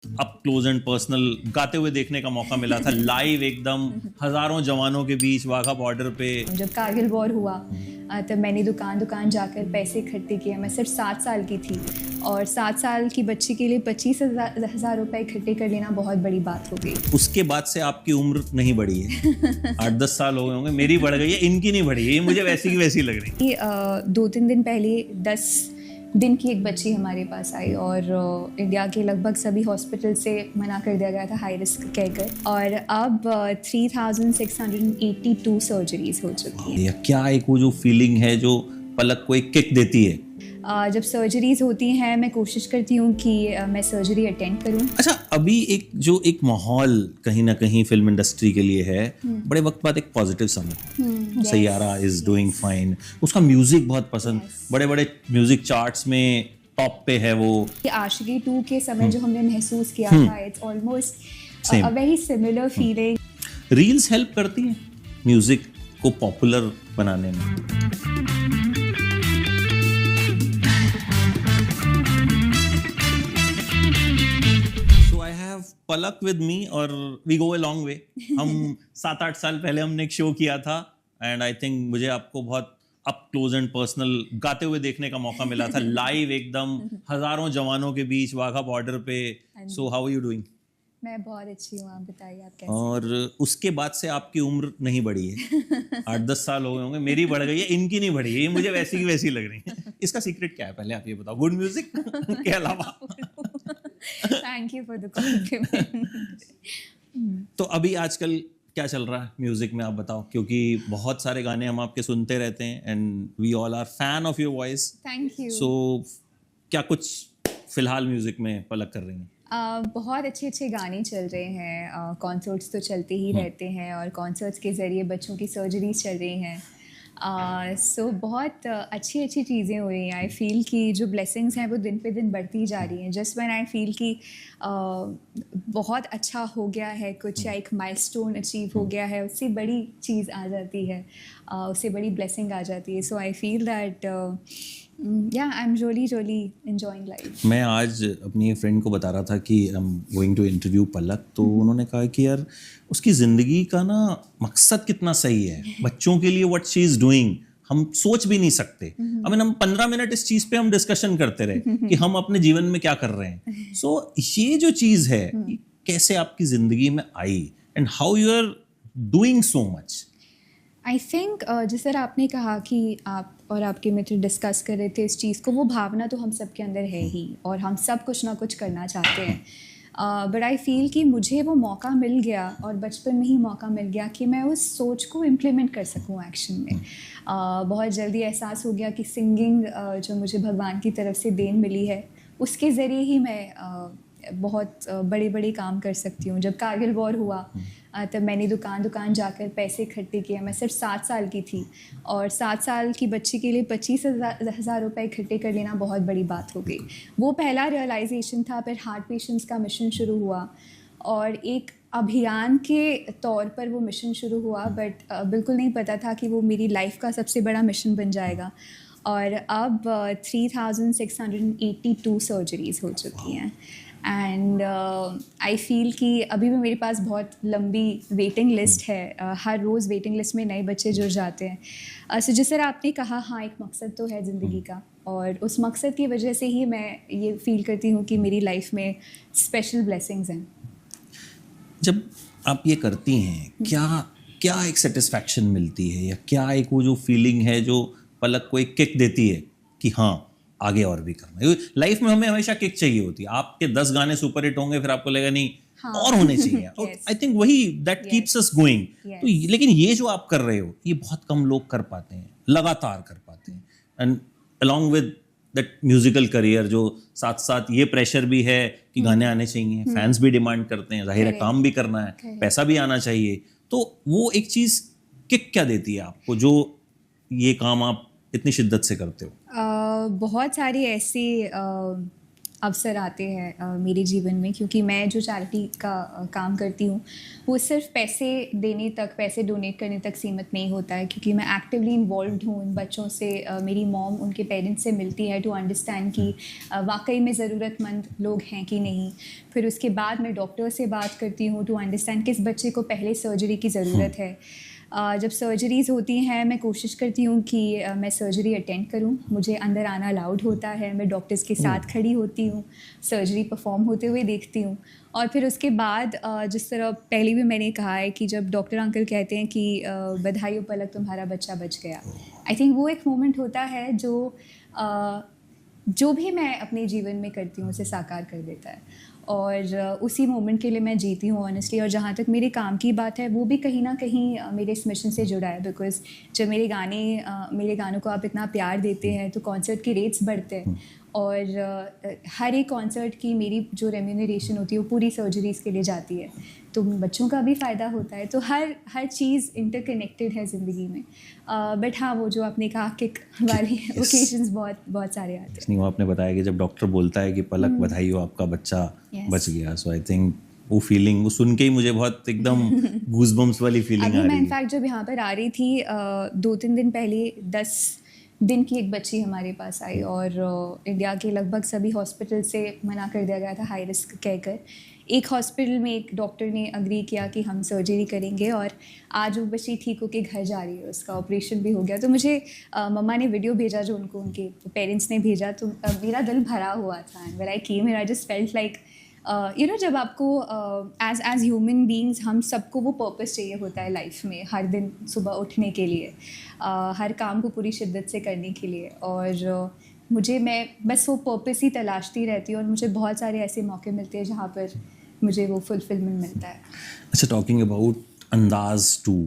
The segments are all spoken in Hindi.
अप क्लोज एंड पर्सनल गाते हुए देखने का मौका मिला था लाइव एकदम हजारों जवानों के बीच वाघा बॉर्डर पे। जब कारगिल वॉर हुआ तब मैंने दुकान दुकान जाकर पैसे इकट्ठे किए। मैं सिर्फ 7 साल की थी और 7 साल की बच्ची के लिए 25,000 रुपये इकट्ठे कर लेना बहुत बड़ी बात हो गई। उसके बाद से आपकी उम्र नहीं बढ़ी है 8-10 साल हो गए होंगे, मेरी बढ़ गई है, इनकी नहीं बढ़ी है, ये मुझे वैसी की वैसी लग रही है। 2-3 दिन पहले 10 दिन की एक बच्ची हमारे पास आई और इंडिया के लगभग सभी हॉस्पिटल से मना कर दिया गया था हाई रिस्क कहकर, और अब 3,682 सर्जरीज हो चुकी हैं। या क्या एक वो जो फीलिंग है जो पलक को एक किक देती है। जब सर्जरीज होती हैं मैं कोशिश करती हूँ कि मैं सर्जरी अटेंड करूँ। अच्छा, अभी एक माहौल कहीं ना कहीं फिल्म इंडस्ट्री के लिए है, बड़े वक्त बाद एक पॉजिटिव समय। सैयारा इज डूइंग फाइन, उसका म्यूजिक बहुत पसंद, बड़े बड़े म्यूजिक चार्ट्स में टॉप पे है वो। आशिकी 2 के समय जो हमने महसूस किया था, it's almost a very similar feeling. Reels help करती हैं म्यूजिक को पॉपुलर बनाने में। पलक विद मी और we go a long way. हम 7-8 साल पहले हमने एक शो किया था एंड आई थिंक मुझे आपको बहुत अप क्लोज एंड पर्सनल गाते हुए देखने का मौका मिला था लाइव एकदम हजारों जवानों के बीच वाघा बॉर्डर पे। So how are you doing? मैं बहुत अच्छी हूँ, आप बताइए आप कैसे? और उसके बाद से आपकी उम्र नहीं बढ़ी है 8-10 साल हो गए होंगे, मेरी बढ़ गई है, इनकी नहीं बढ़ी है, ये मुझे वैसी की वैसी लग रही है। इसका सीक्रेट क्या है पहले आप ये बताओ, गुड म्यूजिक के अलावा? Thank you for the compliment. तो अभी आजकल क्या चल रहा है म्यूजिक में, आप बताओ, क्योंकि बहुत सारे गाने हम आपके सुनते रहते हैं and we all are fan of your voice. Thank you. So क्या कुछ फिलहाल म्यूजिक में पलक कर रही हैं? बहुत अच्छे अच्छे गाने चल रहे हैं, कॉन्सर्ट्स तो चलते ही रहते हैं और कॉन्सर्ट्स के ज़रिए बच्चों की सर्जरीज चल रही हैं। सो बहुत अच्छी अच्छी चीज़ें हो रही हैं। आई फील कि जो ब्लेसिंग्स हैं वो दिन पे दिन बढ़ती जा रही हैं। जस्ट व्हेन आई फील कि बहुत अच्छा हो गया है कुछ, या एक माइलस्टोन अचीव हो गया है, उससे बड़ी चीज़ आ जाती है, उससे बड़ी ब्लेसिंग आ जाती है। So I feel that yeah, I'm really enjoying life. मैं आज अपनी फ्रेंड को बता रहा था कि I am going to interview Palak, तो उन्होंने कहा कि यार उसकी ज़िंदगी का ना मकसद कितना सही है, बच्चों के लिए व्हाट शी इज़ डूइंग हम सोच भी नहीं सकते। आई मीन हम 15 मिनट इस चीज़ पे हम डिस्कशन करते रहे कि हम अपने जीवन में क्या कर रहे हैं। सो ये जो चीज़ है कैसे आपकी ज़िंदगी में आई and how you are doing so much? I think जिस तरह आपने कहा कि आप और आपके मित्र डिस्कस कर रहे थे इस चीज़ को, वो भावना तो हम सब के अंदर है ही और हम सब कुछ ना कुछ करना चाहते हैं। बट आई फील कि मुझे वो मौका मिल गया और बचपन में ही मौका मिल गया कि मैं उस सोच को इम्प्लीमेंट कर सकूं एक्शन में। बहुत जल्दी एहसास हो गया कि सिंगिंग जो मुझे भगवान की तरफ से देन मिली है, उसके ज़रिए ही मैं बहुत बड़े बड़े काम कर सकती हूँ। जब कारगिल वॉर हुआ तब मैंने दुकान दुकान जाकर पैसे इकट्ठे किए। मैं सिर्फ 7 साल की थी और 7 साल की बच्ची के लिए 25,000 रुपये इकट्ठे कर लेना बहुत बड़ी बात हो गई। वो पहला रियलाइजेशन था। फिर हार्ट पेशेंट्स का मिशन शुरू हुआ और एक अभियान के तौर पर वो मिशन शुरू हुआ, बट बिल्कुल नहीं पता था कि वो मेरी लाइफ का सबसे बड़ा मिशन बन जाएगा। और अब 3,682 सर्जरीज हो चुकी हैं एंड आई फील कि अभी भी मेरे पास बहुत लंबी वेटिंग लिस्ट है। हर रोज़ वेटिंग लिस्ट में नए बच्चे जुड़ जाते हैं। सो जिस तरह आपने कहा, हाँ, एक मकसद तो है ज़िंदगी का और उस मकसद की वजह से ही मैं ये फील करती हूँ कि मेरी लाइफ में स्पेशल ब्लेसिंग्स हैं। जब आप ये करती हैं क्या एक सेटिस्फैक्शन मिलती है, या क्या एक वो जो फीलिंग है जो पलक को एक किक देती है कि हाँ आगे और भी करना है? लाइफ में हमें हमेशा किक चाहिए होती है। आपके 10 गाने सुपर हिट होंगे, फिर आपको लगेगा नहीं, हाँ, और होने चाहिए। आई थिंक वही दैट कीप्स अस गोइंग। तो लेकिन ये जो आप कर रहे हो ये बहुत कम लोग कर पाते हैं, लगातार कर पाते हैं। And along with that musical career जो साथ साथ ये प्रेशर भी है कि गाने आने चाहिए, फैंस भी डिमांड करते हैं, जाहिर है काम भी करना है, पैसा भी आना चाहिए। तो वो एक चीज़ किक क्या देती है आपको जो ये काम आप इतनी शिद्दत से करते हो? बहुत सारी ऐसी अवसर आते हैं मेरे जीवन में, क्योंकि मैं जो चैरिटी का काम करती हूँ वो सिर्फ पैसे देने तक, पैसे डोनेट करने तक सीमित नहीं होता है, क्योंकि मैं एक्टिवली इन्वॉल्व हूँ उन बच्चों से। मेरी मॉम उनके पेरेंट्स से मिलती है टू अंडरस्टैंड कि वाकई में ज़रूरतमंद लोग हैं कि नहीं। फिर उसके बाद मैं डॉक्टर से बात करती हूँ टू अंडरस्टैंड किस बच्चे को पहले सर्जरी की ज़रूरत है। जब सर्जरीज़ होती हैं मैं कोशिश करती हूँ कि मैं सर्जरी अटेंड करूँ, मुझे अंदर आना अलाउड होता है, मैं डॉक्टर्स के साथ खड़ी होती हूँ, सर्जरी परफॉर्म होते हुए देखती हूँ। और फिर उसके बाद जिस तरह पहले भी मैंने कहा है कि जब डॉक्टर अंकल कहते हैं कि बधाई हो पलक, तुम्हारा बच्चा बच गया, आई थिंक वो एक मोमेंट होता है जो भी मैं अपने जीवन में करती हूँ उसे साकार कर देता है। और उसी मोमेंट के लिए मैं जीती हूँ ऑनेस्टली। और जहाँ तक मेरे काम की बात है वो भी कहीं ना कहीं मेरे इस मिशन से जुड़ा है, बिकॉज जब मेरे गानों को आप इतना प्यार देते हैं तो कॉन्सर्ट के रेट्स बढ़ते हैं। और हर एक कॉन्सर्ट की मेरी जो रेम्यूनरेशन होती है वो पूरी सर्जरीज़ के लिए जाती है, तो बच्चों का भी फ़ायदा होता है। तो हर चीज़ इंटरकनेक्टेड है ज़िंदगी में। बट हाँ, वो जो आपने कहा किक वाली ओकेजन्स बहुत सारे आते हैं। नहीं, वो आपने बताया कि जब डॉक्टर बोलता है कि पलक बधाई हो, आपका बच्चा बच गया, सो आई थिंक वो फीलिंग, वो सुन के ही मुझे बहुत एकदम गूज़बम्प्स वाली फीलिंग आ अभी रही मैं है। इनफैक्ट जब यहाँ पर आ रही थी 2-3 दिन पहले 10 दिन की एक बच्ची हमारे पास आई, और इंडिया के लगभग सभी हॉस्पिटल से मना कर दिया गया था हाई रिस्क कहकर। एक हॉस्पिटल में एक डॉक्टर ने अग्री किया कि हम सर्जरी करेंगे, और आज वो बच्ची ठीक होके घर जा रही है, उसका ऑपरेशन भी हो गया। तो मुझे मम्मा ने वीडियो भेजा जो उनको उनके पेरेंट्स ने भेजा, तो मेरा दिल भरा हुआ था। And when I came, I just felt like जब आपको एज ह्यूमन बींग्स हम सबको वो पर्पस चाहिए होता है लाइफ में, हर दिन सुबह उठने के लिए, हर काम को पूरी शिद्दत से करने के लिए। और मैं बस वो पर्पस ही तलाशती रहती हूँ, और मुझे बहुत सारे ऐसे मौके मिलते हैं जहाँ पर मुझे वो फुलफिलमेंट मिलता है। अच्छा, टॉकिंग अबाउट अंदाज 2,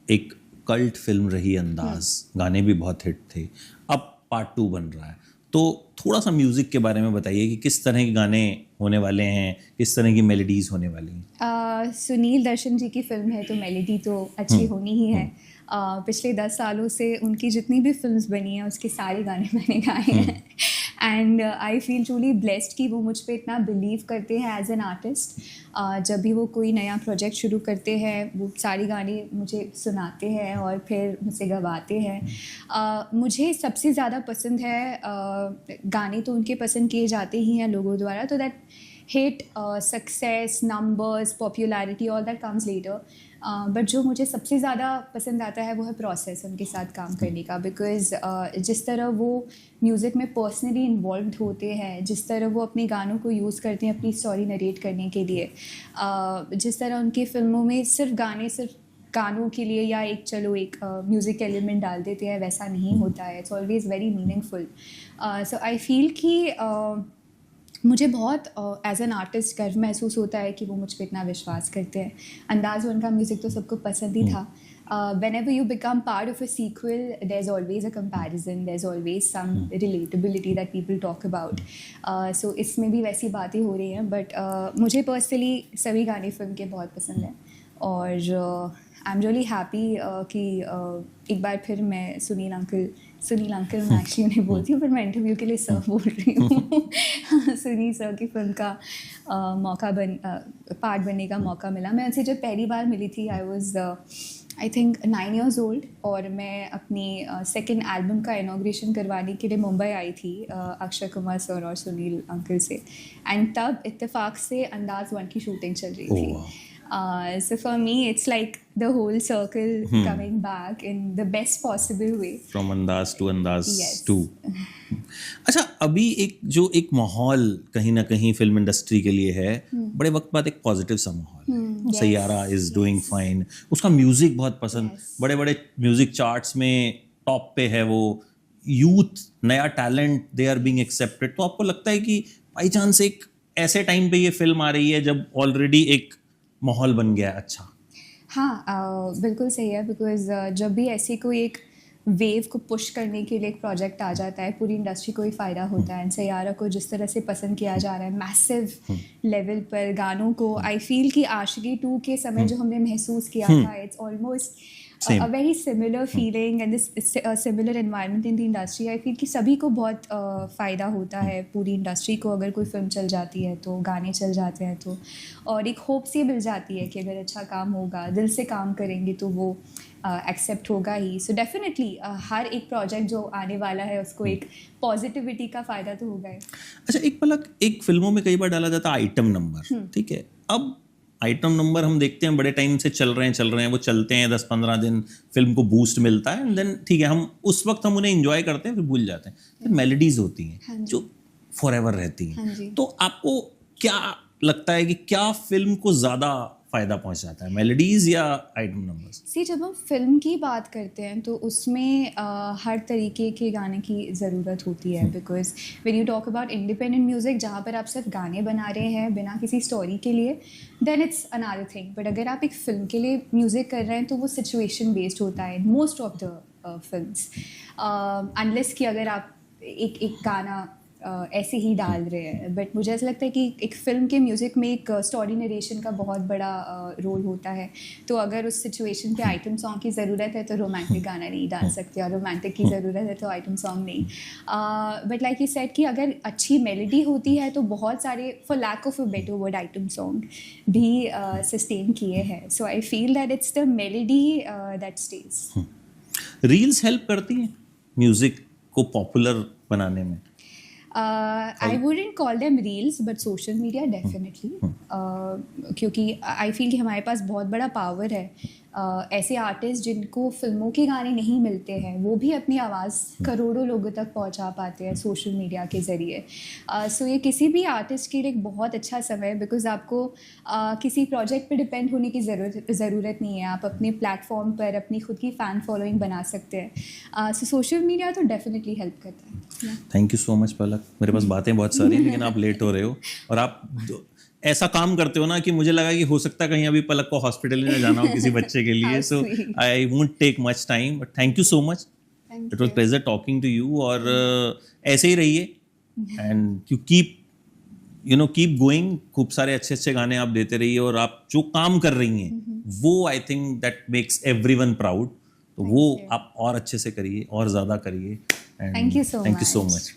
एक कल्ट फिल्म रही अंदाज, गाने भी बहुत हिट थे, अब पार्ट 2 बन रहा है, तो थोड़ा सा म्यूज़िक के बारे में बताइए कि किस तरह के गाने होने वाले हैं, किस तरह की मेलोडीज़ होने वाली हैं। सुनील दर्शन जी की फिल्म है तो मेलोडी तो अच्छी होनी ही है। पिछले 10 सालों से उनकी जितनी भी फिल्म्स बनी हैं उसके सारे गाने मैंने गाए हैं। And I feel truly blessed कि वो मुझ पे इतना बिलीव करते हैं एज एन आर्टिस्ट। जब भी वो कोई नया प्रोजेक्ट शुरू करते हैं वो सारे गाने मुझे सुनाते हैं और फिर मुझसे गवाते हैं। मुझे सबसे ज़्यादा पसंद है, गाने तो उनके पसंद किए जाते ही हैं लोगों द्वारा, तो that hit, success, numbers, popularity, all that comes later. But जो मुझे सबसे ज़्यादा पसंद आता है वो है प्रोसेस उनके साथ काम करने का, बिकॉज़ जिस तरह वो म्यूज़िक में पर्सनली इन्वॉल्व होते हैं, जिस तरह वो अपने गानों को यूज़ करते हैं अपनी स्टोरी नरेट करने के लिए, जिस तरह उनकी फ़िल्मों में सिर्फ गानों के लिए या एक म्यूज़िक एलिमेंट डाल देते हैं, वैसा नहीं होता है। It's always very meaningful. So I feel कि मुझे बहुत एज एन आर्टिस्ट गर्व महसूस होता है कि वो मुझ पर इतना विश्वास करते हैं। अंदाज़ उनका म्यूज़िक तो सबको पसंद ही था। Whenever you become part of a sequel, there's always a comparison, there's always some relatability that people talk about. So इसमें भी वैसी बातें हो रही हैं, बट मुझे पर्सनली सभी गाने फिल्म के बहुत पसंद हैं। और आई एम रियली हैप्पी कि एक बार फिर मैं सुनील अंकल मैं एक्चुअली उन्हें बोलती हूँ, पर मैं इंटरव्यू के लिए सर बोल रही हूँ। सुनील सर की फिल्म का पार्ट बनने का मौका मिला। मैं उनसे जब पहली बार मिली थी I was I think 9 years old, और मैं अपनी सेकेंड एल्बम का इनॉग्रेशन करवाने के लिए मुंबई आई थी अक्षय कुमार सर और सुनील अंकल से। एंड तब इत्तेफाक से अंदाज़ 1 की शूटिंग चल रही थी। So for me, it's like the whole circle coming back in the best possible way. From Andaz to Andaz Yes. 2. अच्छा, अभी एक माहौल कहीं ना कहीं फिल्म इंडस्ट्री के लिए है, बड़े वक्त बाद एक पॉजिटिव सा माहौल है। सैयारा इज डूइंग फाइन, उसका म्यूजिक बहुत पसंद, बड़े बड़े म्यूजिक चार्ट्स में टॉप पे है वो, यूथ नया talent they are being accepted. तो आपको लगता है कि बाई चांस एक ऐसे टाइम पे ये फिल्म आ रही है जब ऑलरेडी एक माहौल बन गया है अच्छा? हाँ, बिल्कुल सही है, बिकॉज जब भी ऐसी कोई एक वेव को पुश करने के लिए एक प्रोजेक्ट आ जाता है पूरी इंडस्ट्री को ही फ़ायदा होता है। एंड सैयारा को जिस तरह से पसंद किया जा रहा है मैसिव लेवल पर, गानों को आई फील कि आशिकी 2 के समय जो हमने महसूस किया था, it's almost Same. a very similar feeling and this similar environment in the industry. I feel कि सभी को बहुत फ़ायदा होता है पूरी इंडस्ट्री को अगर कोई फिल्म चल जाती है तो, गाने चल जाते हैं तो, और एक होप सी मिल जाती है कि अगर अच्छा काम होगा, दिल से काम करेंगे तो वो एक्सेप्ट होगा ही. सो डेफिनेटली हर एक प्रोजेक्ट जो आने वाला है उसको एक पॉजिटिविटी का फ़ायदा तो होगा ही. अच्छा, एक पलक, एक फिल्मों में कई बार डाला जाता है आइटम नंबर, ठीक है. अब आइटम नंबर हम देखते हैं बड़े टाइम से चल रहे हैं, वो चलते हैं 10-15 दिन, फिल्म को बूस्ट मिलता है एंड देन ठीक है, हम उस वक्त हम उन्हें एंजॉय करते हैं, फिर भूल जाते हैं. फिर मेलोडीज होती हैं जो फॉरएवर रहती हैं. तो आपको क्या लगता है कि क्या फिल्म को ज़्यादा फ़ायदा पहुंचाता है, मेलोडीज या आइटम नंबर्स? सी, जब हम फिल्म की बात करते हैं तो उसमें हर तरीके के गाने की ज़रूरत होती है. Because when you talk about independent music जहाँ पर आप सिर्फ गाने बना रहे हैं बिना किसी स्टोरी के लिए, then it's another thing. But अगर आप एक फ़िल्म के लिए म्यूज़िक कर रहे हैं तो वो सिचुएशन बेस्ड होता है most of the films, unless कि अगर आप एक गाना ऐसे ही डाल रहे हैं. बट मुझे ऐसा लगता है कि एक फ़िल्म के म्यूज़िक में एक स्टोरी नरेशन का बहुत बड़ा रोल होता है. तो अगर उस सिचुएशन पे आइटम सॉन्ग की ज़रूरत है तो रोमांटिक गाना नहीं डाल सकते, और रोमांटिक की ज़रूरत है तो आइटम सॉन्ग नहीं. बट लाइक यू सेड कि अगर अच्छी मेलोडी होती है तो बहुत सारे, for lack of a better word, item song भी सस्टेन किए हैं. So I feel that it's the melody that stays. Reels help करती हैं म्यूज़िक को पॉपुलर बनाने में? I wouldn't call them reels, but social media definitely. क्योंकि I feel कि हमारे पास बहुत बड़ा पावर है. ऐसे आर्टिस्ट जिनको फिल्मों के गाने नहीं मिलते हैं वो भी अपनी आवाज़ करोड़ों लोगों तक पहुंचा पाते हैं सोशल मीडिया के ज़रिए. सो ये किसी भी आर्टिस्ट के लिए एक बहुत अच्छा समय है, बिकॉज आपको किसी प्रोजेक्ट पे डिपेंड होने की ज़रूरत नहीं है. आप अपने प्लेटफॉर्म पर अपनी खुद की फ़ैन फॉलोइंग बना सकते हैं. सो सोशल मीडिया तो डेफिनेटली हेल्प करता है. थैंक यू सो मच पलक. मेरे पास बातें बहुत सारी हैं लेकिन आप लेट हो रहे हो, और आप ऐसा काम करते हो ना कि मुझे लगा कि हो सकता है कहीं अभी पलक को हॉस्पिटल में जाना हो किसी बच्चे के लिए. So I won't take much time, but thank you so much. It was pleasure talking to you. और ऐसे ही रहिए एंड यू कीप गोइंग. खूब सारे अच्छे अच्छे गाने आप देते रहिए, और आप जो काम कर रही हैं वो I think that makes everyone proud. तो वो आप और अच्छे से करिए और ज़्यादा करिए. Thank you so much.